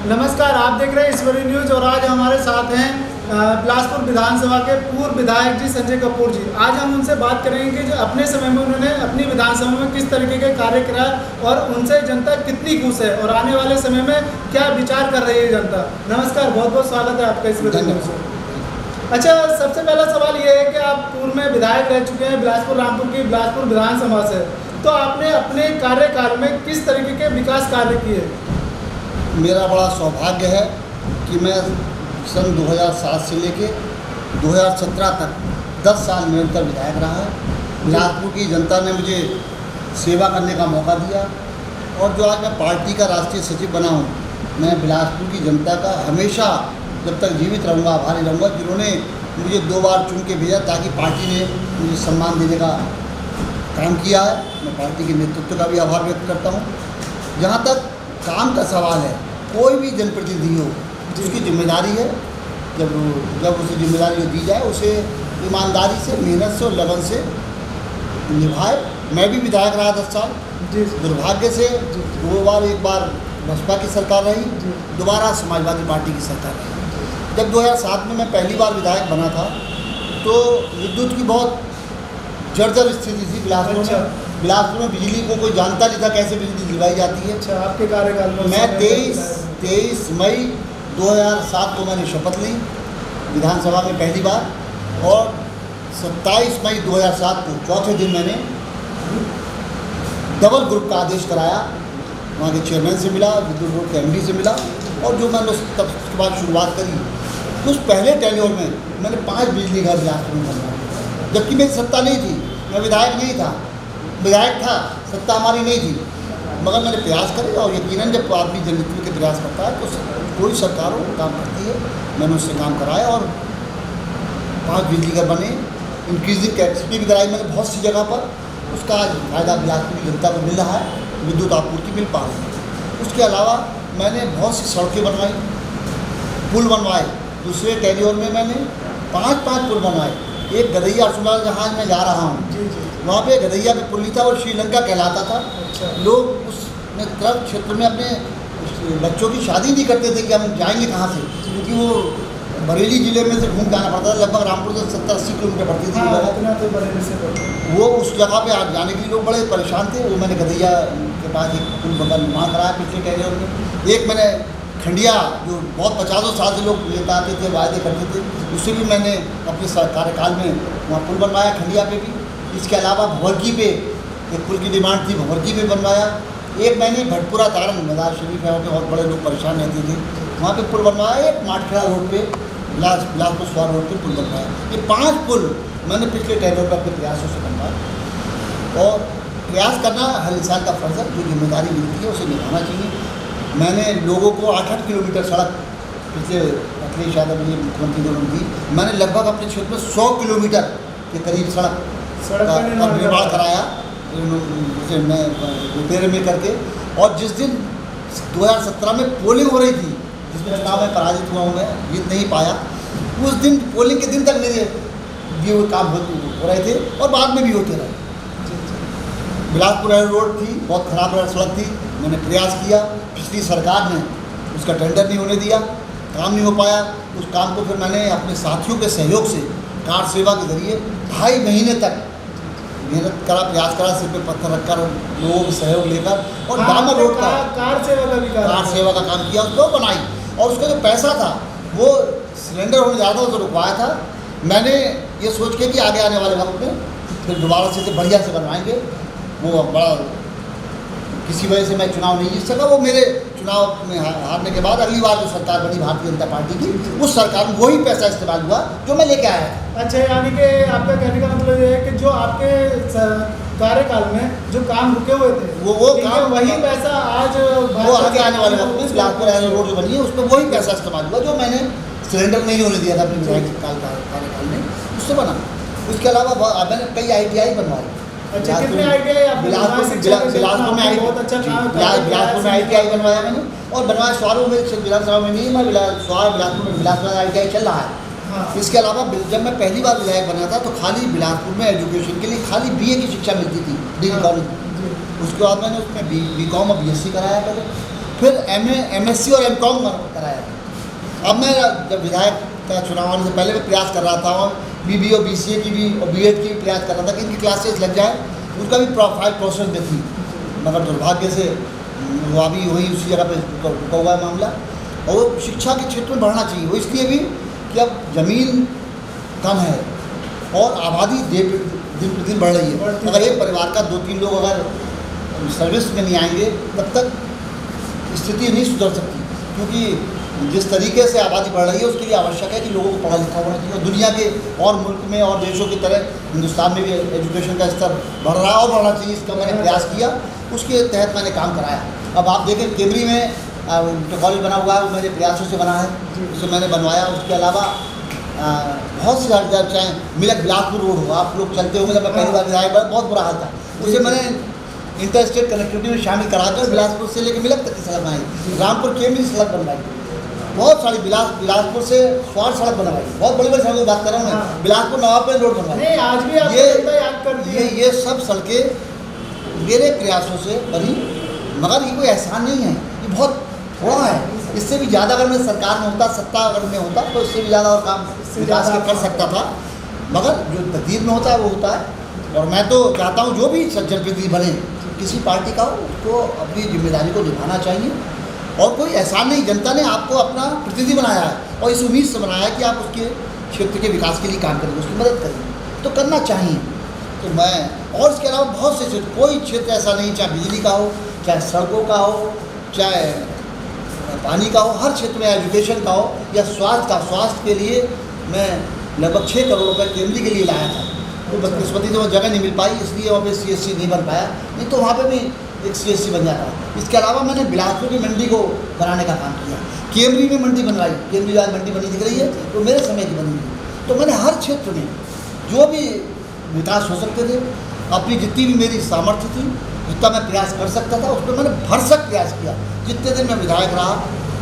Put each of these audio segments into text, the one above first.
नमस्कार, आप देख रहे हैं ईश्वरी न्यूज और आज हमारे साथ हैं बिलासपुर विधानसभा के पूर्व विधायक जी संजय कपूर जी। आज हम उनसे बात करेंगे कि जो अपने समय में उन्होंने अपनी विधानसभा में किस तरीके के कार्य कराए और उनसे जनता कितनी खुश है और आने वाले समय में क्या विचार कर रही है जनता। नमस्कार, बहुत बहुत स्वागत है आपका ईश्वरी न्यूज में। अच्छा, सबसे पहला सवाल ये है कि आप पूर्व में विधायक रह चुके हैं बिलासपुर रामपुर की बिलासपुर विधानसभा से, तो आपने अपने कार्यकाल में किस तरीके के विकास कार्य किए? मेरा बड़ा सौभाग्य है कि मैं सन 2007 से लेके 2017 तक 10 साल निरंतर विधायक रहा है। बिलासपुर की जनता ने मुझे सेवा करने का मौका दिया और जो आज मैं पार्टी का राष्ट्रीय सचिव बना हूँ, मैं बिलासपुर की जनता का हमेशा जब तक जीवित रहूँगा आभारी रहूँगा, जिन्होंने मुझे 2 बार चुन के भेजा ताकि पार्टी ने मुझे सम्मान देने का काम किया है। मैं पार्टी के नेतृत्व का भी आभार व्यक्त करता हूँ। जहाँ तक काम का सवाल है, कोई भी जनप्रतिनिधि हो जिसकी जिम्मेदारी है, जब उसे जिम्मेदारी दी जाए उसे ईमानदारी से, मेहनत से और लगन से निभाए। मैं भी विधायक रहा 10 साल। दुर्भाग्य से 2 बार, एक बार बसपा की सरकार रही, दोबारा समाजवादी पार्टी की सरकार रही। जब 2007 में मैं पहली बार विधायक बना था तो विद्युत की बहुत जर्जर स्थिति थी बिलासपुर में। बिलासपुर में बिजली को कोई जानता नहीं था कैसे बिजली दिलवाई जाती है। अच्छा, आपके कार्यकाल में? मैं 23 मई 2007 को मैंने शपथ ली विधानसभा में पहली बार और 27 मई 2007 को चौथे दिन मैंने डबल ग्रुप का आदेश कराया। वहाँ के चेयरमैन से मिला, विद्युत बोर्ड के MD से मिला और जो मैंने तब उसके बाद शुरुआत करी। उस पहले टेन्योर में मैंने 5 बिजली घर बिलासपुर में बनवाए, जबकि मेरी सत्ता नहीं थी, मैं विधायक नहीं था। विधायक था, सत्ता हमारी नहीं थी, मगर मैंने प्रयास करे और यकीनन जब आदमी जनहित के प्रयास करता है तो कोई सरकार हो काम करती है। मैंने उससे काम कराया और 5 बिजली घर बने, इंक्रीजिंग कैपेसिटी भी कराई मैंने बहुत सी जगह पर। उसका आज फायदा बिलासपुर की जनता को मिल रहा है, विद्युत आपूर्ति मिल पा रही है। उसके अलावा मैंने बहुत सी सड़कें बनवाई, पुल बनवाए। दूसरे टेन्योर में मैंने 5 पुल बनवाए। एक गदैया सुनार जहाँ मैं जा रहा हूँ, वहाँ पे गदैया पे पुल नहीं था और श्रीलंका कहलाता था। अच्छा। लोग उस तरफ क्षेत्र में अपने बच्चों की शादी नहीं करते थे कि हम जाएंगे कहाँ से, क्योंकि वो बरेली ज़िले में से घूम जाना पड़ता था। लगभग रामपुर से 70-80 किलोमीटर पड़ती थी। तो बरेली से वो उस जगह पे आज जाने के लिए लोग बड़े परेशान थे। वो मैंने गदैया के पास एक पुल का निर्माण कराया पिछले टेन्योर में। एक मैंने खंडिया, जो बहुत 50 साल से लोग लेकर आते थे, वायदे करते थे, उससे भी मैंने अपने कार्यकाल में वहाँ पुल बनवाया, खंडिया पे भी। इसके अलावा भंवरकी पे एक पुल की डिमांड थी, भंवरकी पे बनवाया। एक मैंने भटपुरा तारन मदार शरीफ है, वहाँ पे बहुत बड़े लोग परेशान रहते थे, वहाँ पे पुल बनवाया। एक माटखेड़ा रोड पे, बिलासपुर स्वार रोड पे पुल बनवाया। ये 5 पुल मैंने पिछले टेन्योर पर अपने प्रयासों से बनवाया। और प्रयास करना हर इंसान का फर्ज है, जो जिम्मेदारी मिलती है उसे निभाना चाहिए। मैंने लोगों को 8-8 किलोमीटर सड़क पिछले अखिलेश यादव जी मुख्यमंत्री ने दी। मैंने लगभग अपने क्षेत्र में 100 किलोमीटर के करीब सड़क का निर्माण कराया, जिसे मैं रिपेयर में करके। और जिस दिन 2017 में पोलिंग हो रही थी, जिसमें चुनाव में पराजित हुआ हूँ, मैं जीत नहीं पाया, उस दिन पोलिंग के दिन तक मेरे दिए हुए काम हो रहे थे और बाद में भी होते रहे। बिलासपुर रोड थी, बहुत खराब सड़क थी। मैंने प्रयास किया, पिछली सरकार ने उसका टेंडर नहीं होने दिया, काम नहीं हो पाया। उस काम को फिर मैंने अपने साथियों के सहयोग से कार सेवा के जरिए 2.5 महीने तक मेहनत करा, प्रयास करा, सिर पे पत्थर रखकर लोगों का सहयोग लेकर और डामर रोड का कार सेवा का काम किया, उसको बनाई। और उसका जो पैसा था वो सिलेंडर होने जा रहा था, उसको रुकवाया था मैंने ये सोच के कि आगे आने वाले वक्त में फिर दोबारा से बढ़िया से बनवाएंगे। वो बड़ा किसी वजह से मैं चुनाव नहीं जीत सका। वो मेरे चुनाव में हारने के बाद अगली बार जो सरकार बनी भारतीय जनता पार्टी की, उस सरकार में वही पैसा इस्तेमाल हुआ जो मैं लेके आया। अच्छा, यानी कि आपका कहने का मतलब ये है कि जो आपके कार्यकाल में जो काम रुके हुए थे वो काम, वही पैसा आज वो आगे आने वाले वक्त में बिलासपुर रोड जो बनी है उस पर वही पैसा इस्तेमाल हुआ जो मैंने सिलेंडर नहीं होने दिया था अपने विधायक कार्यकाल में, उससे बना। उसके अलावा मैंने कई ITI बनवाए। अच्छा, कितने ITI? बिलासपुर में ITI बनवाया मैंने और बनवाया स्वारों में, विधानसभा में नहीं, मैं बिलासपुर में ITI चल रहा है। इसके अलावा जब मैं पहली बार विधायक बना था तो खाली बिलासपुर में एजुकेशन के लिए खाली BA की शिक्षा मिलती थी, डिग्री कॉलेज। उसके बाद मैंने उसमें BCom और BSc कराया पहले। फिर MSc और MCom कराया। अब मैं जब विधायक का चुनाव आने से पहले मैं प्रयास कर रहा था और BBA और BCA की भी और B.Ed की भी प्रयास कर रहा था कि इनकी क्लासेस लग जाए, उसका भी प्रोसेस में थी, मगर दुर्भाग्य से वो अभी वही उसी जगह पे रुका हुआ है मामला। और शिक्षा के क्षेत्र में बढ़ना चाहिए, वो इसलिए भी कि अब ज़मीन कम है और आबादी दिन प्रतिदिन बढ़ रही है। अगर एक परिवार का 2-3 लोग अगर सर्विस में नहीं आएंगे तब तक स्थिति नहीं सुधर सकती, क्योंकि जिस तरीके से आबादी बढ़ रही है उसके लिए आवश्यक है कि लोगों को पढ़ा लिखा होना चाहिए। और दुनिया के और मुल्क में और देशों की तरह हिंदुस्तान में भी एजुकेशन का स्तर बढ़ रहा है और बढ़ना चाहिए, इसका मैंने प्रयास किया, उसके तहत मैंने काम कराया। अब आप देखें कैमरी में जो कॉलेज बना हुआ है वो मेरे प्रयासों से बना है, उसे मैंने बनवाया। उसके अलावा बहुत सी हर चाहे मिलक बिलासपुर रोड हो, आप लोग चलते होंगे, जब मैं पहली बार आया बहुत बुरा हाल था, उसे मैंने इंटर स्टेट कनेक्टिविटी में शामिल कराकर बिलासपुर से लेकर मिलक तक की सड़क बनाई, रामपुर केमरी सड़क बनवाई, बहुत सारी बिलासपुर से स्वार सड़क बनवाई, बहुत बड़ी बड़ी सड़कों की बात कर रहा हूँ मैं, बिलासपुर नवाबगंज रोड बनवाई। आज भी आपको याद करती है। ये सब सड़कें मेरे प्रयासों से बनी, मगर ये कोई एहसान नहीं है, ये बहुत थोड़ा है। इससे भी ज़्यादा अगर मैं सरकार में होता, सत्ता अगर में होता तो इससे भी ज़्यादा और काम विकास के कर सकता था, मगर जो तकदीर में होता है वो होता है। और मैं तो चाहता हूँ जो भी जनप्रतिनिधि बने किसी पार्टी का हो, उसको अपनी जिम्मेदारी को निभाना चाहिए। और कोई एहसान नहीं, जनता ने आपको अपना प्रतिनिधि बनाया है और इस उम्मीद से बनाया है कि आप उसके क्षेत्र के विकास के लिए काम करेंगे, उसकी मदद करेंगे, तो करना चाहिए। तो मैं और इसके अलावा बहुत से क्षेत्र, कोई क्षेत्र ऐसा नहीं, चाहे बिजली का हो, चाहे सड़कों का हो, चाहे पानी का हो, हर क्षेत्र में, एजुकेशन का हो या स्वास्थ्य के लिए मैं लगभग 6 करोड़ रुपये केंद्रीय के लिए लाया था। तो बदकिस्मती से वो जगह नहीं मिल पाई, इसलिए वहाँ पे CSC नहीं बन पाया, नहीं तो वहाँ पे भी एक CSC बन जाता। इसके अलावा मैंने बिलासपुर की मंडी को बनाने का काम किया, केमरी में मंडी बनवाई, केमरी आज मंडी बनी दिख रही है तो मेरे समय की बनी हुई। तो मैंने हर क्षेत्र में जो भी विकास हो सकते थे, अपनी जितनी भी मेरी सामर्थ्य थी, जितना मैं प्रयास कर सकता था, उस पर मैंने भरसक प्रयास किया। जितने दिन मैं विधायक रहा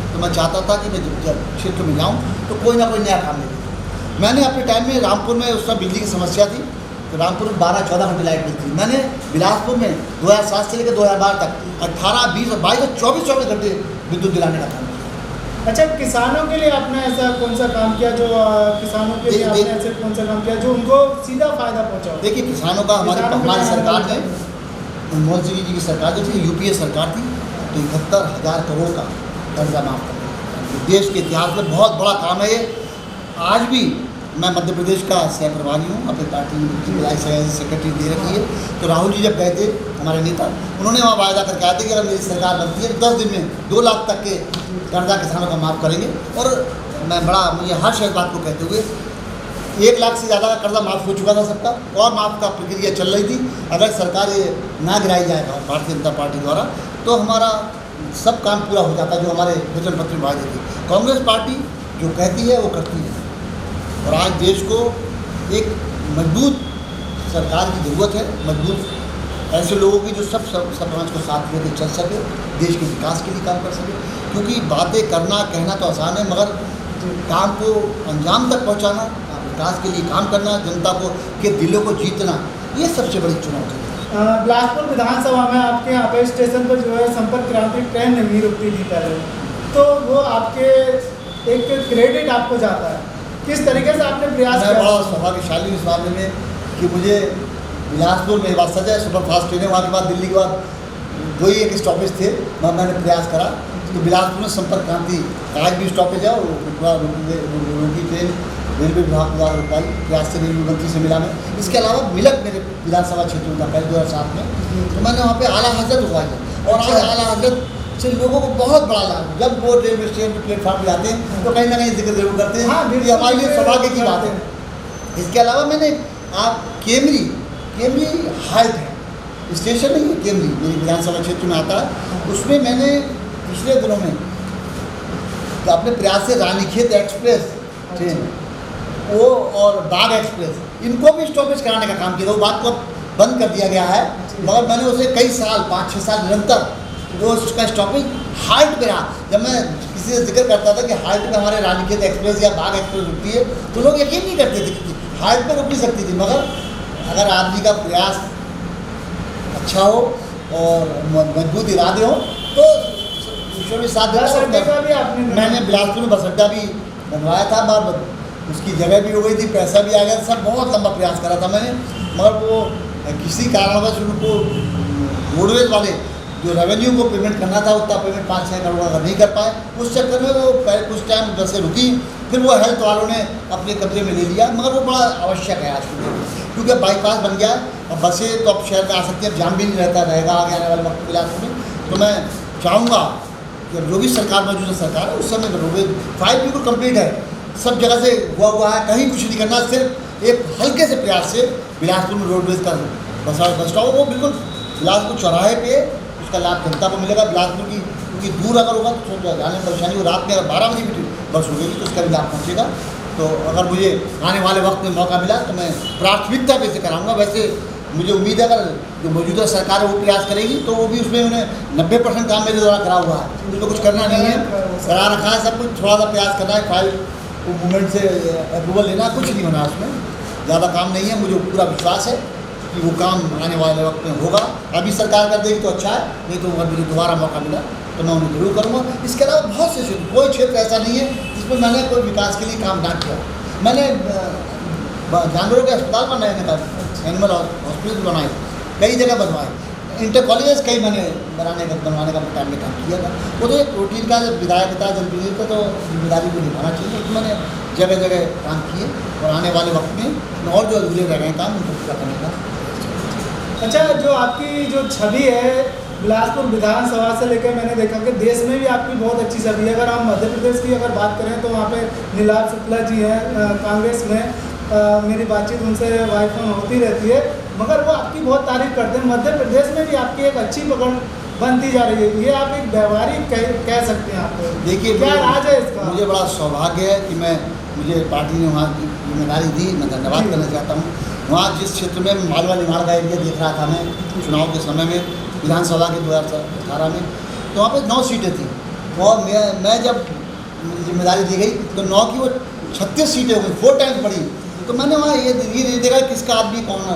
तो मैं चाहता था कि मैं जब क्षेत्र में जाऊँ तो कोई ना कोई नया काम मिले। मैंने अपने टाइम में रामपुर में उस समय बिजली की समस्या थी, तो रामपुर में 12-14 घंटे लाइट नहीं थी। मैंने बिलासपुर में 2007 से लेकर 2012 तक 18, 20, 22 और 24 घंटे विद्युत दिलाने का काम किया। अच्छा, किसानों के लिए आपने ऐसा कौन सा काम किया जो किसानों के लिए आपने ऐसे कौन सा काम किया जो उनको सीधा फायदा पहुँचा? देखिए, किसानों का हमारी सरकार ने, मनमोहन सिंह जी की सरकार जो थी, UPA सरकार थी, तो 71,000 करोड़ का कर्जा माफ कर दिया। देश के इतिहास में बहुत बड़ा काम है ये। आज भी मैं मध्य प्रदेश का सह प्रभारी हूँ, अपनी पार्टी की विधायक सेक्रेटरी दे रखी है। तो राहुल जी जब गए थे, हमारे नेता, उन्होंने वहाँ वायदा करके आए थे कि अगर मेरी सरकार बनती है तो 10 दिन में 2 लाख तक के कर्जा किसानों का माफ़ करेंगे। और मैं मुझे हर्ष है इस बात को कहते हुए, 1 लाख से ज़्यादा का कर्जा माफ़ हो चुका था सबका, और माफ़ का प्रक्रिया चल रही थी। अगर सरकार ये ना गिराई जाएगा भारतीय जनता पार्टी द्वारा तो हमारा सब काम पूरा हो जाता जो हमारे वचन पत्र में वायदे थे। कांग्रेस पार्टी जो कहती है वो करती है, और आज देश को एक मजबूत सरकार की ज़रूरत है, मजबूत ऐसे लोगों की जो सब समाज को साथ लेकर चल सके, देश के विकास के लिए काम कर सके। क्योंकि बातें करना कहना तो आसान है, मगर काम को अंजाम तक पहुंचाना, विकास के लिए काम करना, जनता को के दिलों को जीतना, ये सबसे बड़ी चुनौती है। बिलासपुर विधानसभा में आपके यहाँ पे स्टेशन पर जो है संपर्क क्रांति ट्रेन नहीं रुकती थी पहले, तो वो आपके एक क्रेडिट आपको जाता है, किस तरीके से आपने प्रयास किया? मैं बहुत सौभाग्यशाली इस मामले में कि मुझे बिलासपुर में बात सजा सुपर फास्ट ट्रेन है, वहाँ के बाद दिल्ली के बाद 2 ही एक स्टॉपेज थे, वहाँ मैंने प्रयास करा। तो बिलासपुर में संपर्क क्रांति आज भी स्टॉपेज है, और रोकी ट्रेन रेलवे विभाग द्वारा रुकवाई, प्रयास से रेलवे मंत्री से मिला मैं। इसके अलावा मिलक मेरे विधानसभा क्षेत्र में था पहले 2007 में, तो मैंने वहाँ पे आला हजरत रुकवाई है। और आज आला हजरत से लोगों को बहुत बड़ा लाभ, जब वो रेलवे स्टेशन के प्लेटफॉर्म पर जाते हैं तो कहीं ना कहीं जिक्र जरूर करते हैं। हाँ, ये हमारे लिए सौभाग्य की बात है। इसके अलावा मैंने आप केमरी हाल्ट है, स्टेशन नहीं है, केमरी मेरी विधानसभा क्षेत्र में आता है, उसमें मैंने पिछले दिनों में तो अपने प्रयास से रानीखेत एक्सप्रेस ट्रेन वो और बाग एक्सप्रेस, इनको भी स्टॉपेज कराने का काम किया। वो बात को बंद कर दिया गया है, मगर मैंने उसे कई साल 5-6 साल निरंतर वो उसका स्टॉपेज हाल्ट पे रहा। जब मैं किसी से जिक्र करता था कि हाल्ट पे हमारे रानीखेत एक्सप्रेस या बाग एक्सप्रेस रुकती है, तो लोग यकीन नहीं करते थे कि हाल्ट पे रुक नहीं सकती थी। मगर अगर आदमी का प्रयास अच्छा हो और मजबूत इरादे हो तो ईश्वर भी साथ देता बस है। अड्डे का भी आपने मैंने बिलासपुर में बस अड्डा भी बनवाया था, बार उसकी जगह भी हो गई थी, पैसा भी आ गया, सब बहुत लंबा प्रयास करा था मैंने, मगर वो किसी कारणवश उनको रोडवेज वाले जो रेवेन्यू को पेमेंट करना था उतना पेमेंट 5-6 करोड़ का नहीं कर पाए। उस चक्कर में वो कुछ टाइम बसें रुकी, फिर वो हेल्थ वालों ने अपने कब्जे में ले लिया, मगर वो बड़ा आवश्यक है आज के दिन, क्योंकि बाईपास बन गया और बसें तो अब शहर में आ सकती है, अब जाम भी नहीं रहेगा आगे आने वाले वक्त बिलासपुर में। तो मैं चाहूँगा कि जो भी सरकार मौजूदा सरकार है उस समय रोडवेज 5 बिल्कुल कम्प्लीट है, सब जगह से हुआ है, कहीं कुछ नहीं करना, सिर्फ एक हल्के से प्रयास से बिलासपुर में रोडवेज का बस स्टॉप वो बिल्कुल बिलासपुर चौराहे पे उसका लाभ जनता को मिलेगा। बिलासपुर की क्योंकि दूर अगर होगा तो जाने में परेशानी हो, रात में अगर 12 बजे भी बस हो गई तो उसका भी लाभ पहुँचेगा। तो अगर मुझे आने वाले वक्त में मौका मिला तो मैं प्राथमिकता पे से कराऊँगा। वैसे मुझे उम्मीद है अगर जो मौजूदा सरकार है वो प्रयास करेगी तो वो भी उसमें उन्हें 90% काम मेरे द्वारा करा हुआ है, उनको कुछ करना नहीं है, करा रखा है सब कुछ, थोड़ा सा प्रयास करना है, फाइल को मूवमेंट से अप्रूवल लेना, कुछ नहीं होना उसमें, ज़्यादा काम नहीं है। मुझे पूरा विश्वास है कि वो काम आने वाले वक्त में होगा। अभी सरकार कर देगी तो अच्छा है, नहीं तो अगर मुझे दोबारा मौका मिला तो मैं उन्हें जरूर करूँगा। इसके अलावा बहुत से क्षेत्र, कोई क्षेत्र ऐसा नहीं है जिसमें मैंने कोई विकास के लिए काम ना किया। मैंने जानवरों के अस्पताल बनाए, एनिमल हॉस्पिटल बनाए, कई जगह बनवाए, इंटर कॉलेजेस कई मैंने बनवाने का टाइम में काम किया था। वो तो एक रूटीन का जब विधायक था, जनप्रतिनिधि था, तो जिम्मेदारी को निभाना चाहिए, तो मैंने जगह जगह काम किए और आने वाले वक्त में और जो अधूरे रह गए काम उनको पूरा करने का। अच्छा, जो आपकी जो छवि है बिलासपुर विधानसभा से लेकर, मैंने देखा कि देश में भी आपकी बहुत अच्छी छवि है। अगर हम मध्य प्रदेश की अगर बात करें तो वहाँ पे नीलाभ शुक्ला जी हैं कांग्रेस में, मेरी बातचीत उनसे वाई फोन होती रहती है, मगर वो आपकी बहुत तारीफ करते हैं। मध्य प्रदेश में भी आपकी एक अच्छी पकड़ बनती जा रही है, ये आप एक व्यवहारिक कह सकते हैं आपको। देखिए क्या राज है इसका? मुझे बड़ा सौभाग्य है कि मुझे पार्टी ने वहाँ की जिम्मेदारी दी, मैं धन्यवाद करना चाहता हूँ। वहाँ जिस क्षेत्र में मालवा निमाड़ का एरिया देख रहा था मैं चुनाव के समय में, विधानसभा के 2018 में, तो वहाँ पे 9 सीटें थी और मैं जब जिम्मेदारी दी गई तो 9 की वो 36 सीटें हो गई, 4 टाइम्स बढ़ी। तो मैंने वहाँ ये नहीं देखा किसका आदमी कौन है,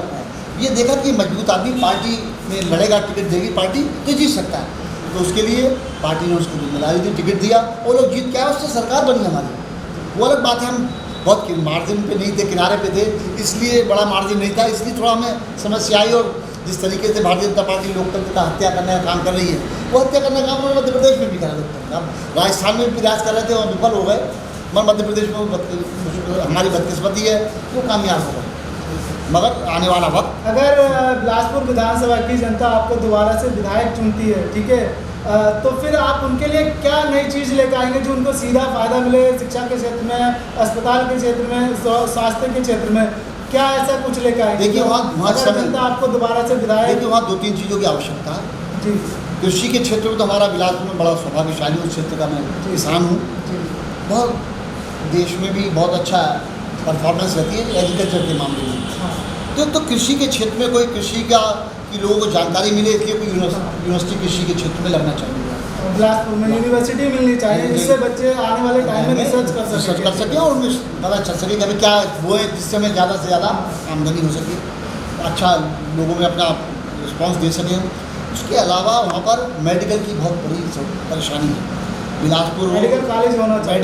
ये देखा कि मजबूत आदमी पार्टी में लड़ेगा, टिकट देगी पार्टी तो जीत सकता है। तो उसके लिए पार्टी ने उसको जिम्मेदारी दी, टिकट दिया, वो लोग जीत के आए, उससे सरकार बनी हमारी। वो अलग बात है, हम बहुत मार्जिन पे नहीं थे, किनारे पे थे, इसलिए बड़ा मार्जिन नहीं था, इसलिए थोड़ा हमें समस्या आई। और जिस तरीके से भारतीय जनता पार्टी लोकतंत्र का हत्या करने का काम कर रही है, वो हत्या करने का काम उन्होंने मध्य प्रदेश में भी करा। लोकतंत्र अब राजस्थान में भी प्रयास कर रहे थे और विफल हो गए, मगर मध्य प्रदेश में हमारी बदकिस्मती है, वो कामयाब होगा। मगर आने वाला वक्त, अगर बिलासपुर विधानसभा की जनता आपको दोबारा से विधायक चुनती है, ठीक है, तो फिर आप उनके लिए क्या नई चीज़ लेकर आएंगे जो उनको सीधा फायदा मिले, शिक्षा के क्षेत्र में, अस्पताल के क्षेत्र में, स्वास्थ्य के क्षेत्र में, क्या ऐसा कुछ लेकर आएंगे? देखिए वहाँ जनता आपको दोबारा से विधायक, देखिए वहाँ 2-3 चीज़ों की आवश्यकता है जी। कृषि के क्षेत्र में तो हमारा बिलासपुर में बड़ा सौभाग्यशाली उस क्षेत्र का मैं किसान हूँ, बहुत देश में भी बहुत अच्छा परफॉर्मेंस रहती है एग्रीकल्चर के मामले में। तो कृषि के क्षेत्र में कोई कृषि का कि लोगों को जानकारी मिले, इसलिए कोई यूनिवर्सिटी कृषि के क्षेत्र में लगना चाहिए। बिलासपुर में यूनिवर्सिटी मिलनी चाहिए जिससे बच्चे आने वाले टाइम में रिसर्च कर सकें और उनमें पता चल सके कि अभी क्या वो है जिससे हमें ज़्यादा से ज़्यादा आमदनी हो सके, अच्छा लोगों में अपना रिस्पॉन्स दे सकें। उसके अलावा वहाँ पर मेडिकल की बहुत बड़ी परेशानी है। बिलासपुर मेडिकल कॉलेज होना चाहिए,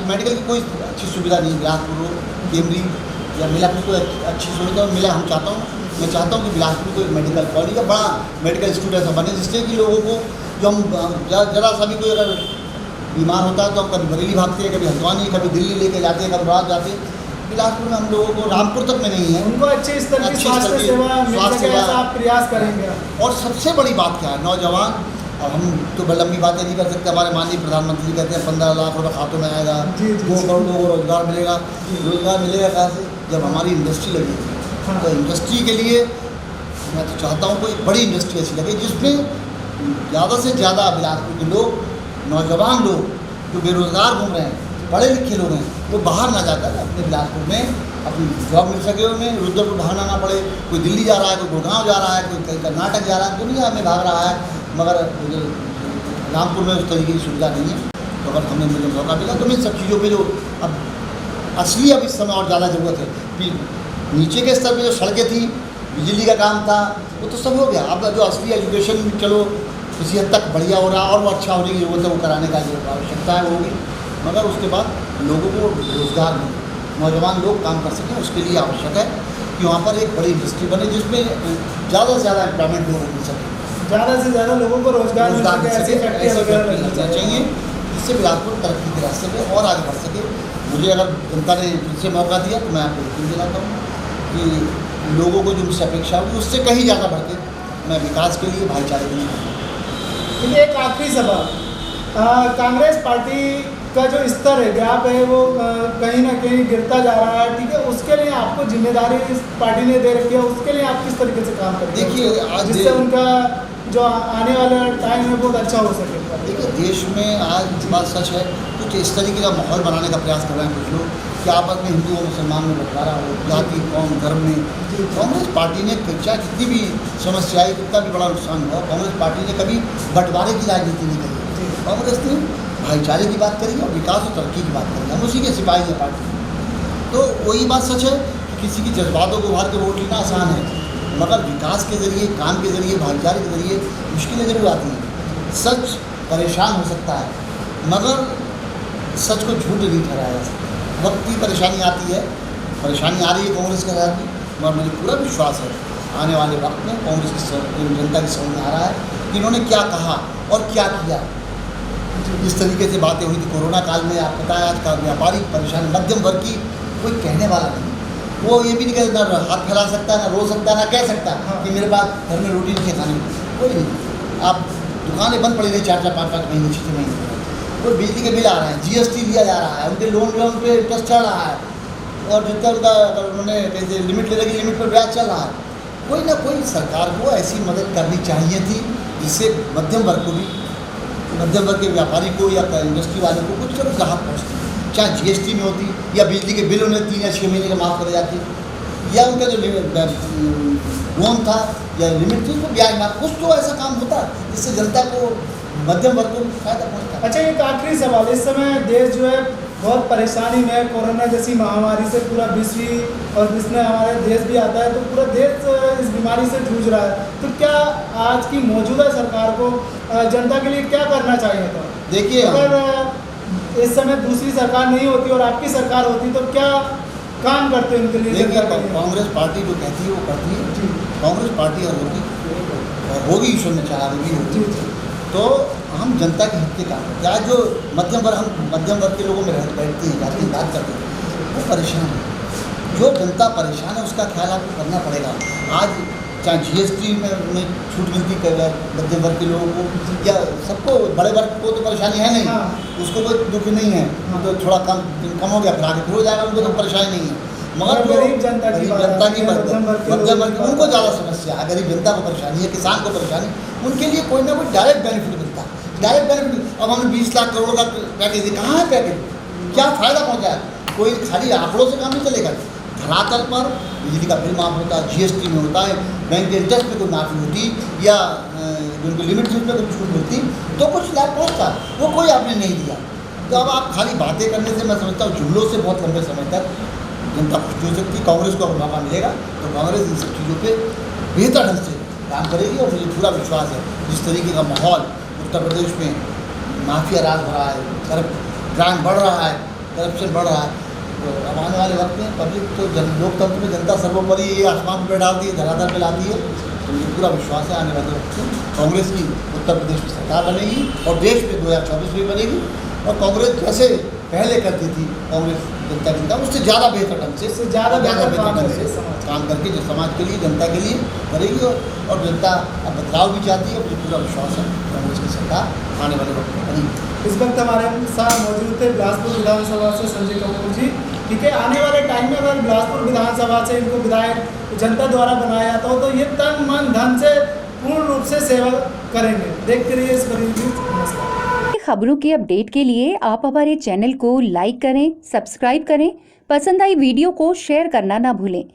मेडिकल की कोई अच्छी सुविधा नहीं। बिलासपुर केमरी या मिलापुर को अच्छी सुविधा मिला, मैं चाहता हूँ कि बिलासपुर को एक मेडिकल कॉलेज या बड़ा मेडिकल इंस्टीट्यूट ऐसा बने जिससे कि लोगों को, जो हम जरा सा भी कोई अगर बीमार होता है तो हम कभी बरेली भागते हैं, कभी हल्द्वानी, कभी दिल्ली लेके जाते हैं, कभी रात जाते हैं। बिलासपुर में हम लोगों को रामपुर तक में नहीं है, उनको अच्छे स्तर की स्वास्थ्य सेवा मिल सके, ऐसा आप प्रयास करेंगे। और सबसे बड़ी बात क्या है, नौजवान, अब हम तो लंबी बातें नहीं कर सकते, हमारे माननीय प्रधानमंत्री कहते हैं 15 लाख रुपये खातों में आएगा, 2 करोड़ लोगों को रोजगार मिलेगा। रोजगार मिलेगा कहाँ से? जब हमारी इंडस्ट्री लगेगी। तो इंडस्ट्री के लिए मैं तो चाहता हूँ कोई बड़ी इंडस्ट्री ऐसी लगे जिसमें ज़्यादा से ज़्यादा बिलासपुर के लोग, नौजवान लोग जो बेरोज़गार घूम रहे हैं, पढ़े लिखे लोग हैं, वो बाहर ना जाकर अपने बिलासपुर में अपनी जॉब मिल सके, उन्हें रुद्रपुर बाहर ना पड़े। कोई दिल्ली जा रहा है, कोई गुड़गांव जा रहा है, कोई कहीं कर्नाटक जा रहा है, दुनिया में भाग रहा है, मगर रामपुर में उस तरीके की सुविधा नहीं है। तो अगर हमें मुझे मौका मिला तो मैं सब चीज़ों पे जो अब असली अब इस समय और ज़्यादा ज़रूरत है कि नीचे के स्तर पे जो सड़कें थी, बिजली का काम था, वो तो सब हो गया। अब जो असली एजुकेशन, चलो किसी हद तक बढ़िया हो रहा और वो अच्छा होने की जरूरत है, वो कराने का जो आवश्यकता है वो होगी, मगर उसके बाद लोगों को रोज़गार मिले, नौजवान लोग काम कर सकें, उसके लिए आवश्यक है कि वहाँ पर एक बड़ी इंडस्ट्री बने जिसमें ज़्यादा से ज़्यादा एम्प्लॉयमेंट लोगों को मिल सके, ज़्यादा से ज़्यादा लोगों को रोजगार मिल सके, ऐसी फैक्ट्री वगैरह लगनी चाहिए जिससे बिलासपुर तरक्की के रास्ते पे और आगे बढ़ सके। मुझे अगर जनता ने फिर से मौका दिया तो मैं आपको यकीन दिलाता हूँ कि लोगों को जो मुझसे अपेक्षा होगी उससे कहीं ज़्यादा बढ़ के मैं विकास के लिए, भाईचारे के लिए। ठीक है, एक आखिरी सवाल, कांग्रेस पार्टी का जो स्तर है, ग्राफ है, वो कहीं ना कहीं गिरता जा रहा है, ठीक है, उसके लिए आपको जिम्मेदारी इस पार्टी ने दे रखी है, उसके लिए आप किस तरीके से काम करेंगे? देखिए आज जिससे उनका जो आने वाला टाइम है बहुत अच्छा हो सके। देखिए देश में आज बात सच है, कुछ इस तरीके का माहौल बनाने का प्रयास कर रहे हैं कुछ लोग कि आपस में हिंदू और मुसलमान में बंटवारा हो, जाति कौम धर्म में। कांग्रेस पार्टी ने चाहे कितनी भी समस्या आई, कितना भी बड़ा नुकसान हुआ, कांग्रेस पार्टी ने कभी बंटवारे की राजनीति नहीं करी। कांग्रेस ने भाईचारे की बात करी और विकास और तरक्की की बात करी, हम उसी के सिपाही हैं पार्टी। तो वही बात सच है कि किसी की जज्बातों को उभार के वोट लेना आसान है, मगर विकास के ज़रिए, काम के ज़रिए, भाईचारे के ज़रिए मुश्किलें जरूर आती हैं। सच परेशान हो सकता है, मगर सच को झूठ नहीं ठहराया जा सकता। वक्त की परेशानी आती है, परेशानी आ रही है कांग्रेस के साथ भी, मगर मुझे पूरा विश्वास है आने वाले वक्त में कांग्रेस की जनता की समझ में आ रहा है कि इन्होंने क्या कहा और क्या किया। जिस तरीके से बातें हुई थी कोरोना काल में, आप पता है आज का व्यापारी परेशानी, मध्यम वर्ग की कोई कहने वाला नहीं, वो ये भी नहीं कहता, ना हाथ फैला सकता है, ना रो सकता है, ना कह सकता है कि मेरे पास घर में रोटी नहीं खाने को, कोई नहीं। आप दुकानें बंद पड़ी रही 4-4, 5-5 महीने, 6 महीने, कोई बिजली के बिल आ रहे हैं, GST लिया जा रहा है, उनके लोन पे इंटरेस्ट चल रहा है, और जितना उनका अगर उन्होंने कैसे लिमिट ले लगी, लिमिट पर ब्याज चल रहा है। कोई ना कोई सरकार को ऐसी मदद करनी चाहिए थी जिससे मध्यम वर्ग को भी, मध्यम वर्ग के व्यापारी को या इंडस्ट्री वाले को कुछ जरूर राहत पहुँचती, चाहे GST में होती या बिजली के बिल उन्हें 3 या 6 महीने का माफ़ कर जाती, या उनका जो लोन था या लिमिट थी उसको ब्याज माफ, कुछ तो ऐसा काम होता जिससे जनता को, मध्यम वर्ग को फायदा पहुँचता। अच्छा, एक आखिरी सवाल, इस समय देश जो है बहुत परेशानी में, कोरोना जैसी महामारी से पूरा विश्व ही, और जिसमें हमारे देश भी आता है, तो पूरा देश इस बीमारी से जूझ रहा है, तो क्या आज की मौजूदा सरकार को जनता के लिए क्या करना चाहिए था? देखिए अगर इस समय दूसरी सरकार नहीं होती और आपकी सरकार होती तो क्या काम करते उनके लिए? देखिए कांग्रेस पार्टी जो कहती है वो करती है, कांग्रेस पार्टी और होगी और होगी, ईश्वर ने चाहा भी होगी। तो हम जनता के हित के काम करते हैं। आज जो मध्यम वर्ग के लोगों में बैठते हैं, जाते हैं, बात करते हैं, वो परेशान है। जो जनता परेशान है उसका ख्याल आपको करना पड़ेगा। आज चाहे GST में छूट मिलती है मध्यम वर्ग के लोगों को, या सबको, बड़े वर्ग को तो परेशानी है नहीं, उसको कोई दुख नहीं है, तो थोड़ा कम हो गया, फिर आगे फिर हो जाएगा, उनको तो परेशानी नहीं है। मगर गरीब जनता की मध्यम वर्ग उनको ज़्यादा समस्या है, गरीब जनता को परेशानी है, किसान को परेशानी, उनके लिए कोई ना कोई डायरेक्ट बेनिफिट मिलता है, डायरेक्ट बेनिफिट। अब हमने 20 लाख करोड़ का पैकेज दिया, कहाँ है पैकेज, क्या फ़ायदा पहुँचा है? कोई खाली आंकड़ों से काम नहीं चलेगा। धरातल पर बिजली का बिल माफ होता है, GST में होता है, बैंक के इंटरेस्ट में कोई माफ़ी होती, या उनको लिमिट में कुछ छूट मिलती, तो कुछ लाभ पहुँचता, वो कोई आपने नहीं दिया। तो अब आप खाली बातें करने से, मैं समझता हूँ जुमलों से बहुत लंबे समय तक जनता खुश हो सकती है। कांग्रेस को अगर मौका मिलेगा तो कांग्रेस इन सब चीज़ों पे बेहतर ढंग से काम करेगी, और मुझे पूरा विश्वास है जिस तरीके का माहौल उत्तर प्रदेश में माफिया राज हो रहा है, क्राइम बढ़ रहा है, करप्शन बढ़ रहा है, तो अब आने वाले वक्त में पब्लिक तो लोकतंत्र में जनता सर्वोपरि ये आसमान पर डालती है, धरातल पर लाती है। तो मुझे पूरा विश्वास है आने वाले वक्त में कांग्रेस की उत्तर प्रदेश में सरकार बनेगी और देश में 2024 में बनेगी, और कांग्रेस जैसे पहले करती थी कांग्रेस जनता उससे ज़्यादा बेहतर ढंग से, ज़्यादा बेहतर ढंग से काम करके जो समाज के लिए, जनता के लिए करेगी, और जनता अब बदलाव भी चाहती है। मुझे पूरा विश्वास है कांग्रेस की सरकार आने वाले वक्त में बनेगी। इस वक्त हमारे साथ मौजूद थे बिलासपुर विधानसभा से संजय कपूर जी। ठीक है, आने वाले टाइम में अगर बिलासपुर विधानसभा से इनको विधायक जनता द्वारा बनाया जाता हो तो ये तन मन धन से पूर्ण रूप से सेवा करेंगे। देखते रहिए इस नमस्कार। खबरों की अपडेट के लिए आप हमारे चैनल को लाइक करें, सब्सक्राइब करें, पसंद आई वीडियो को शेयर करना ना भूलें।